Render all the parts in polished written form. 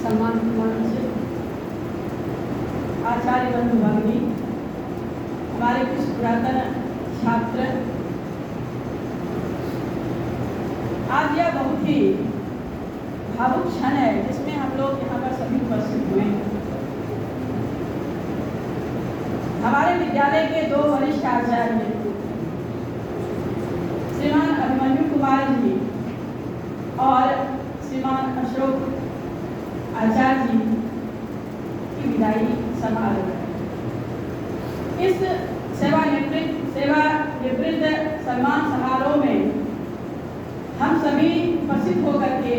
सम्मानित आचार्य बंधु भगिनी, हमारे कुछ पुरातन छात्र, आज यह बहुत ही भावुक क्षण है जिसमें हम लोग यहाँ पर सभी उपस्थित हुए हैं। हमारे विद्यालय के दो वरिष्ठ आचार्य श्रीमान अभिमन्यु कुमार जी और श्रीमान अशोक आचार्य जी की विदाई समारोह है। इस सेवानिवृत्त सम्मान समारोह में हम सभी उपस्थित होकर के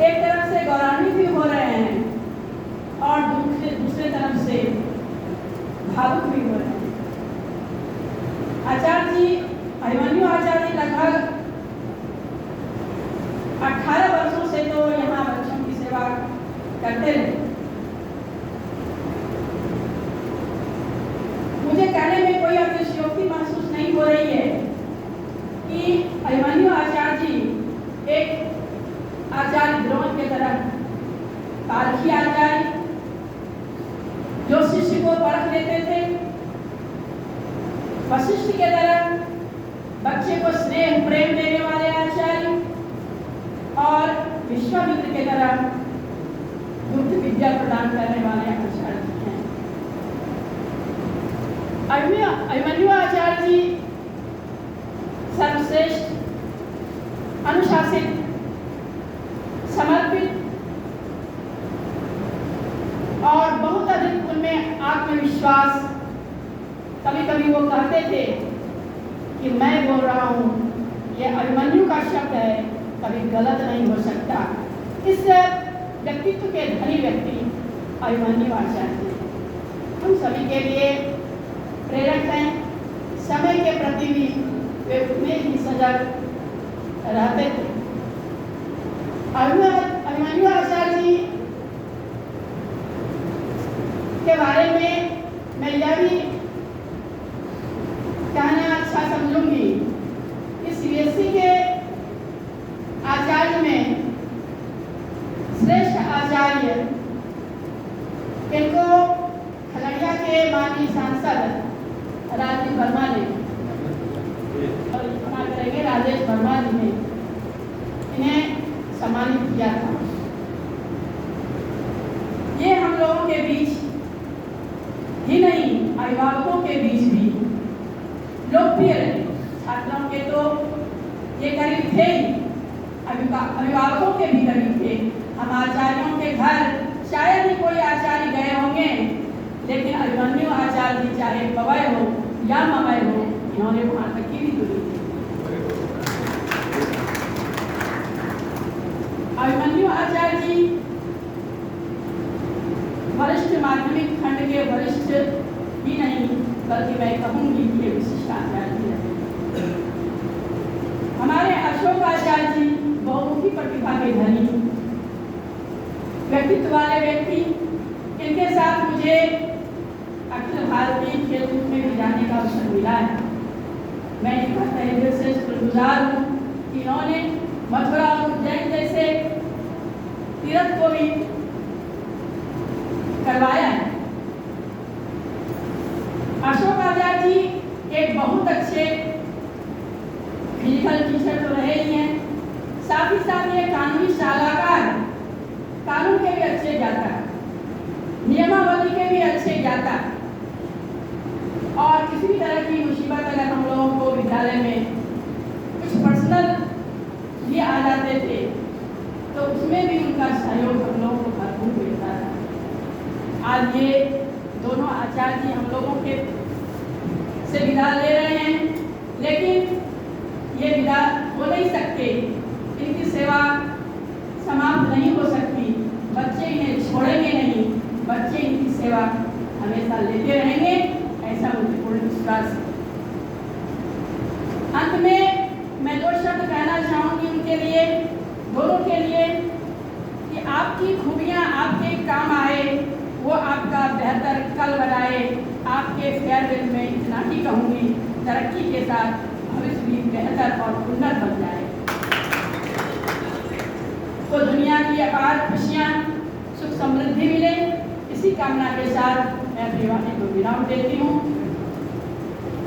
एक तरफ से गौरवान्वित भी हो रहे हैं और दूसरे तरफ से भावुक भी हो रहे हैं। आचार्य जी, अभिमन्यु आचार्य जी लगभग 18 वर्षों से तो यहाँ बच्चों की सेवा करते रहे। मुझे कहने में कोई अतिशयोक्ति महसूस नहीं हो रही है कि अभिमन्यु आचार्य जी एक आचार्य द्रोण की तरह पारखी आचार्य, जो शिष्य को परख लेते थे, वशिष्ठ के तरह बच्चे को स्नेह प्रेम देने वाले आचार्य और विश्वामित्र के तरह गुप्त विद्या प्रदान करने वाले आचार्य हैं। अभिमन्यु आचार्य जी सर्वश्रेष्ठ, अनुशासित, समर्पित और बहुत अधिक उनमें आत्मविश्वास। कभी कभी वो कहते थे कि मैं बोल रहा हूँ, ये अभिमन्यु का शब्द है, कभी गलत नहीं हो सकता। इस व्यक्तित्व के धनी व्यक्ति अभिमन्यु आचार्य हम सभी के लिए प्रेरक हैं। समय के प्रति भी वे उतने ही सजग रहते थे। अभिमन्यु आचार्य जी के बारे में मैं यह भी कहना अच्छा समझूंगी कि सीबीएसई के आचार्य में श्रेष्ठ आचार्य, इनको खगड़िया के माननीय सांसद राजेश वर्मा ने, और क्षमा करेंगे राजेश वर्मा जी ने इन्हें सम्मानित किया था। ये हम लोगों के बीच ही नहीं, अभिभावकों के बीच भी लोकप्रिय रहे। छात्रों के तो ये करीब थे ही, अभिभावकों के भी करीब थे। हम आचार्यों के घर शायद ही कोई आचार्य गए होंगे, लेकिन अभिमन्यु आचार्य जी चाहे पवय हो या मवय हो, इन्होंने वहां तक की भी दूरी थी। अभिमन्यु आचार्य जी वरिष्ठ माध्यमिक खंड के वरिष्ठ ही नहीं, बल्कि मैं कहूंगी कि ये विशिष्ट आचार्य जी हैं। हमारे अशोक आचार्य जी बहुमुखी प्रतिभा के धनी व्यक्तित्व वाले व्यक्ति, इनके साथ मुझे अखिल भारतीय खेलकूद में भी जाने का अवसर मिला है। मैं इनका तहे दिल से शुक्रगुजार हूँ कि इन्होंने मथुरा और उज्जैन जैसे तीर्थ को भी करवाया है। अशोक आचार्य जी एक बहुत अच्छे फिजिकल टीचर तो रहे ही हैं, साथ ही साथ ये कानूनी सलाहकार, कानून के भी अच्छे ज्ञाता, नियमावली के भी अच्छे ज्ञाता, और किसी भी तरह की मुसीबत अगर हम लोगों को विद्यालय में कुछ पर्सनल ये आ जाते थे तो उसमें भी उनका सहयोग हम लोगों को भरपूर मिलता था। आज ये दोनों आचार्य जी हम लोगों के से विदा ले रहे हैं, लेकिन ये विदा हो नहीं सकते, इनकी सेवा समाप्त नहीं हो सकती। बच्चे इन्हें छोड़ेंगे नहीं, बच्चे इनकी सेवा हमेशा लेते रहेंगे, ऐसा मुझे पूर्ण विश्वास है। अंत में मैं दो शब्द कहना चाहूंगी उनके लिए, दोनों के लिए, कि आपकी खूबियां आपके काम आए, वो आपका बेहतर कल बनाए। आपके फेयरवेल में इतना ही कहूंगी, तरक्की के साथ भविष्य भी बेहतर और उन्नत बन जाए। तो की अपार खुशियाँ सुख समृद्धि मिले, इसी कामना के साथ मैं अपनी वाणी को विराम देती हूँ।